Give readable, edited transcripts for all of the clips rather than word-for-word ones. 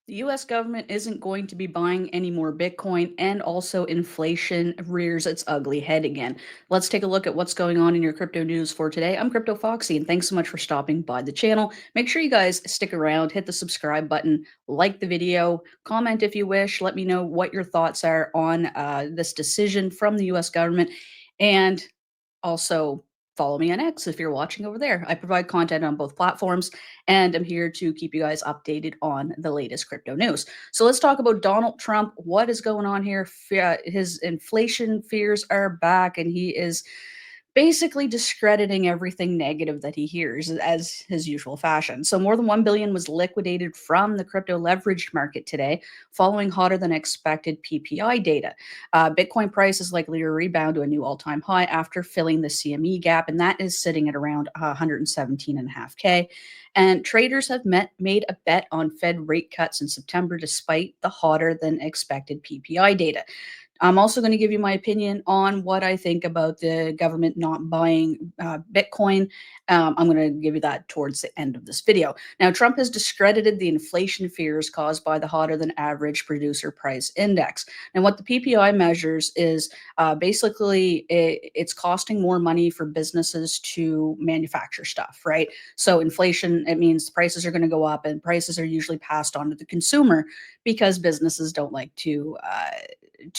The US government isn't going to be buying any more Bitcoin, and also inflation rears its ugly head again. Let's take a look at what's going on in your crypto news for today. I'm cryptoFOXXY, and thanks so much for stopping by the channel. Make sure you guys stick around, hit the subscribe button, like the video, comment if you wish, let me know what your thoughts are on this decision from the US government, and also, follow me on X if you're watching over there. I provide content on both platforms, and I'm here to keep you guys updated on the latest crypto news. So let's talk about Donald Trump. What is going on here? His inflation fears are back, and he is basically discrediting everything negative that he hears as his usual fashion. So more than 1 billion was liquidated from the crypto leveraged market today, following hotter than expected PPI data. Bitcoin price is likely to rebound to a new all-time high after filling the CME gap, and that is sitting at around 117.5K. And traders have made a bet on Fed rate cuts in September despite the hotter than expected PPI data. I'm also going to give you my opinion on what I think about the government not buying Bitcoin. I'm going to give you that towards the end of this video. Now, Trump has discredited the inflation fears caused by the hotter than average producer price index. And what the PPI measures is basically it's costing more money for businesses to manufacture stuff, right? So inflation, it means prices are going to go up, and prices are usually passed on to the consumer because businesses don't like to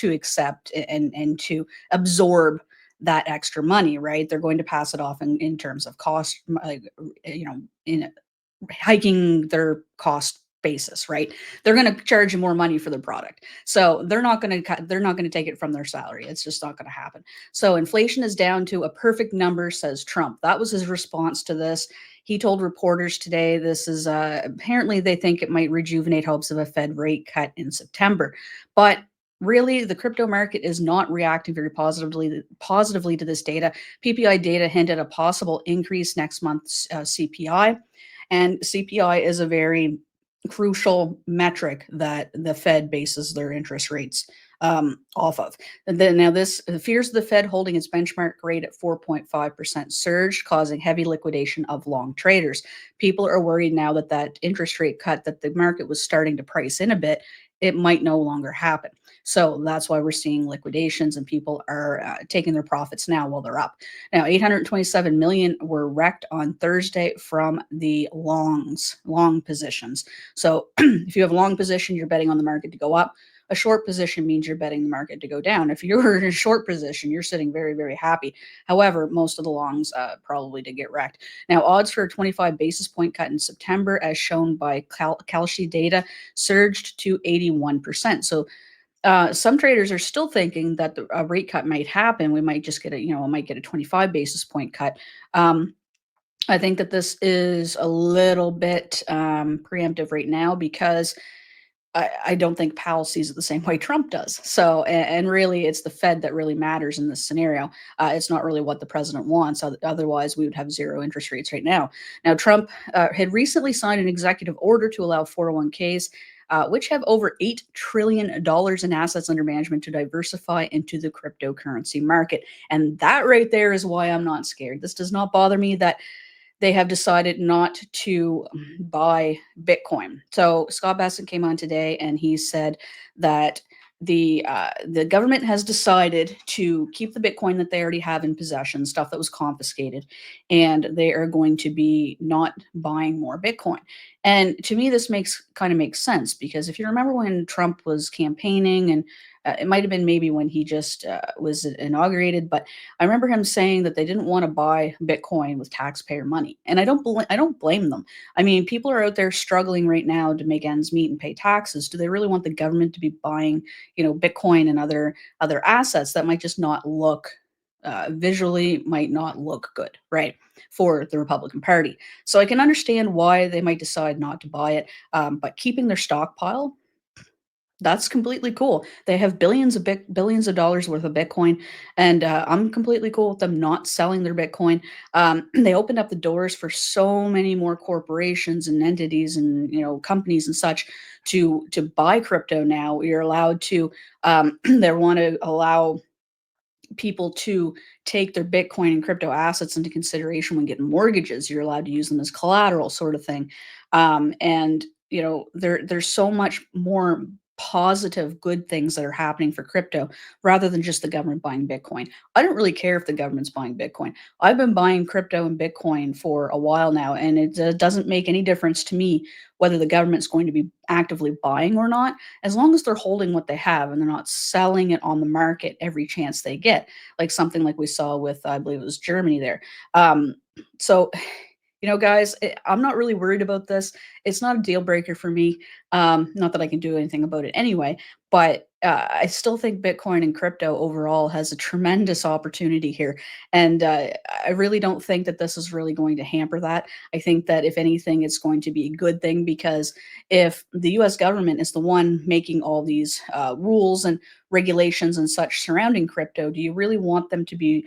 accept and to absorb that extra money, right? They're going to pass it off in terms of cost, like, in hiking their cost basis, right? They're going to charge you more money for the product. So they're not going to take it from their salary. It's just not going to happen. So inflation is down to a perfect number, says Trump. That was his response to this. He told reporters today this is apparently they think it might rejuvenate hopes of a Fed rate cut in September. But really, the crypto market is not reacting very positively to this data. PPI data hint at a possible increase next month's CPI, and CPI is a very crucial metric that the Fed bases their interest rates off of. And then now this the fears of the Fed holding its benchmark rate at 4.5% surged, causing heavy liquidation of long traders. People are worried now that that interest rate cut that the market was starting to price in a bit, it might no longer happen. So that's why we're seeing liquidations, and people are taking their profits now while they're up. Now, 827 million were wrecked on Thursday from the long positions. So if you have a long position, you're betting on the market to go up. A short position means you're betting the market to go down. If you're in a short position, you're sitting very, very happy. However, most of the longs probably did get wrecked. Now, odds for a 25 basis point cut in September, as shown by Kalshi data, surged to 81%. So some traders are still thinking that a rate cut might happen. We might just get might get a 25 basis point cut. Um, I think that this is a little bit preemptive right now because I don't think Powell sees it the same way Trump does. So, and really, it's the Fed that really matters in this scenario. It's not really what the president wants. Otherwise, we would have zero interest rates right now. Now, Trump had recently signed an executive order to allow 401ks, which have over $8 trillion in assets under management, to diversify into the cryptocurrency market. And that right there is why I'm not scared. This does not bother me that they have decided not to buy Bitcoin. So Scott Bassett came on today and he said that the government has decided to keep the Bitcoin that they already have in possession, stuff that was confiscated, and they are going to be not buying more Bitcoin. And to me, this makes sense because if you remember when Trump was campaigning, and it might have been maybe when he just was inaugurated, but I remember him saying that they didn't want to buy Bitcoin with taxpayer money, and I don't blame them. I mean, people are out there struggling right now to make ends meet and pay taxes. Do they really want the government to be buying, Bitcoin and other assets that might just not look visually might not look good, right, for the Republican Party? So I can understand why they might decide not to buy it, but keeping their stockpile, that's completely cool. They have billions of dollars worth of Bitcoin, and I'm completely cool with them not selling their Bitcoin. They opened up the doors for so many more corporations and entities and companies and such to buy crypto. Now you're allowed to. They want to allow people to take their Bitcoin and crypto assets into consideration when getting mortgages. You're allowed to use them as collateral, sort of thing, and there's so much more positive good things that are happening for crypto rather than just the government buying Bitcoin. I don't really care if the government's buying Bitcoin. I've been buying crypto and Bitcoin for a while now, and it doesn't make any difference to me whether the government's going to be actively buying or not, as long as they're holding what they have and they're not selling it on the market every chance they get, like something like we saw with, I believe it was Germany there. So guys, I'm not really worried about this. It's not a deal breaker for me. Not that I can do anything about it anyway, but I still think Bitcoin and crypto overall has a tremendous opportunity here. And I really don't think that this is really going to hamper that. I think that if anything, it's going to be a good thing, because if the US government is the one making all these rules and regulations and such surrounding crypto, do you really want them to be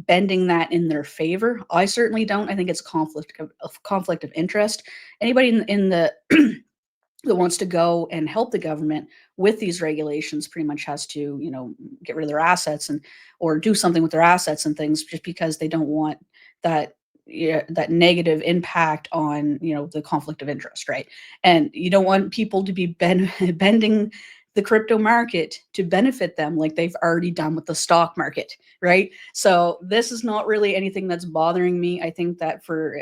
bending that in their favor? I certainly don't. I think it's a conflict of interest. Anybody in the that wants to go and help the government with these regulations pretty much has to, get rid of their assets and or do something with their assets and things, just because they don't want that, yeah, that negative impact on, the conflict of interest, right? And you don't want people to be bending the crypto market to benefit them like they've already done with the stock market, right? So this is not really anything that's bothering me. I think that for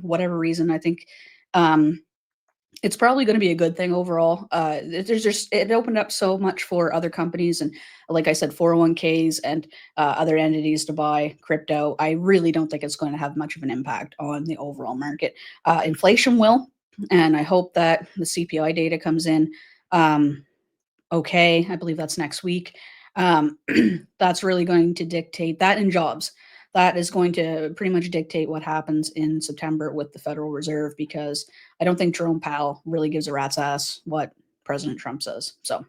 whatever reason, I think um, it's probably going to be a good thing overall. There's just it opened up so much for other companies and, like I said, 401ks and other entities to buy crypto. I really don't think it's going to have much of an impact on the overall market. Inflation will, and I hope that the CPI data comes in. Okay, I believe that's next week. Um, that's really going to dictate that, in jobs. That is going to pretty much dictate what happens in September with the Federal Reserve, because I don't think Jerome Powell really gives a rat's ass what President Trump says. So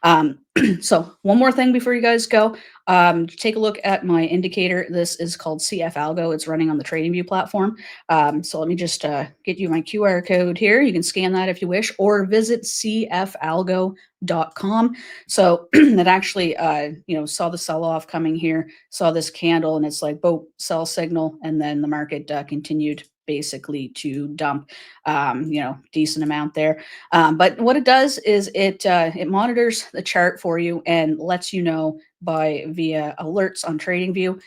um, so one more thing before you guys go, take a look at my indicator. This is called CF Algo. It's running on the TradingView platform. So let me just get you my QR code here. You can scan that if you wish, or visit cfalgo.com. So it actually, saw the sell-off coming here, saw this candle, and it's like, boom, sell signal, and then the market continued basically to dump, decent amount there. But what it does is it monitors the chart for you and lets you know by via alerts on TradingView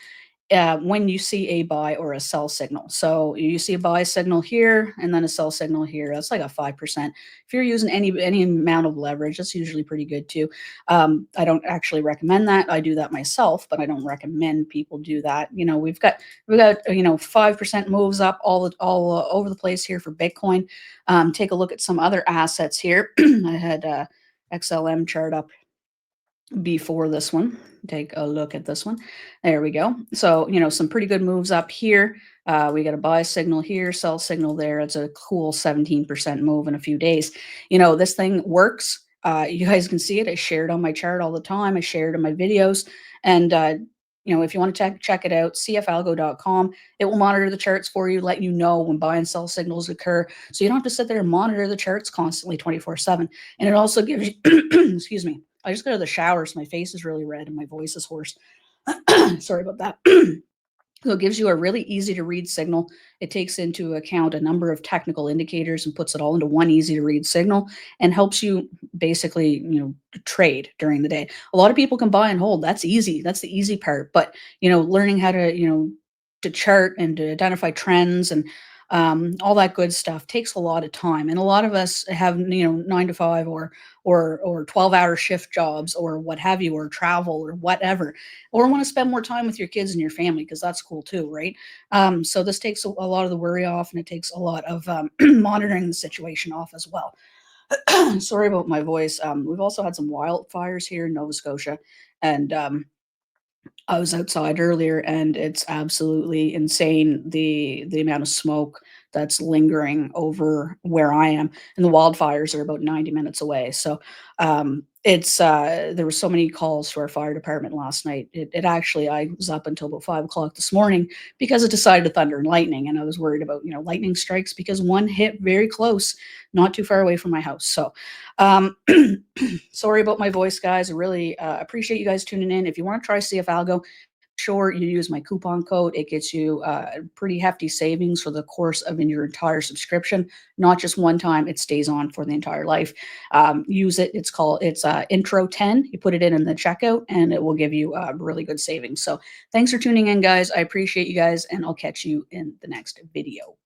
when you see a buy or a sell signal. So you see a buy signal here and then a sell signal here. That's like a 5%. If you're using any amount of leverage, that's usually pretty good too. I don't actually recommend that. I do that myself, but I don't recommend people do that. We've got 5% moves up all over the place here for Bitcoin. Take a look at some other assets here. I had XLM chart up before this one. Take a look at this one. There we go. So, some pretty good moves up here. We got a buy signal here, sell signal there. It's a cool 17% move in a few days. This thing works. You guys can see it. I share it on my chart all the time. I share it in my videos. And, if you want to check it out, cfalgo.com. It will monitor the charts for you, let you know when buy and sell signals occur. So you don't have to sit there and monitor the charts constantly 24/7. And it also gives you, excuse me, I just got out of the shower, so my face is really red and my voice is hoarse. Sorry about that. So it gives you a really easy to read signal. It takes into account a number of technical indicators and puts it all into one easy to read signal, and helps you basically, trade during the day. A lot of people can buy and hold. That's easy. That's the easy part. But, learning how to, to chart and to identify trends and all that good stuff takes a lot of time. And a lot of us have, 9 to 5 or 12-hour shift jobs or what have you, or travel or whatever, or want to spend more time with your kids and your family, because that's cool too, right? So this takes a lot of the worry off, and it takes a lot of monitoring the situation off as well. Sorry about my voice. We've also had some wildfires here in Nova Scotia, and I was outside earlier, and it's absolutely insane the amount of smoke that's lingering over where I am, and the wildfires are about 90 minutes away. So it's there were so many calls to our fire department last night. It actually, I was up until about 5 o'clock this morning because it decided to thunder and lightning, and I was worried about lightning strikes because one hit very close, not too far away from my house. So um, sorry about my voice, guys. I really appreciate you guys tuning in. If you want to try CF Algo, sure you use my coupon code. It gets you pretty hefty savings for the course of your entire subscription, not just one time. It stays on for the entire life. Use it. It's intro 10. You put it in the checkout, and it will give you really good savings. So thanks for tuning in, guys. I appreciate you guys, and I'll catch you in the next video.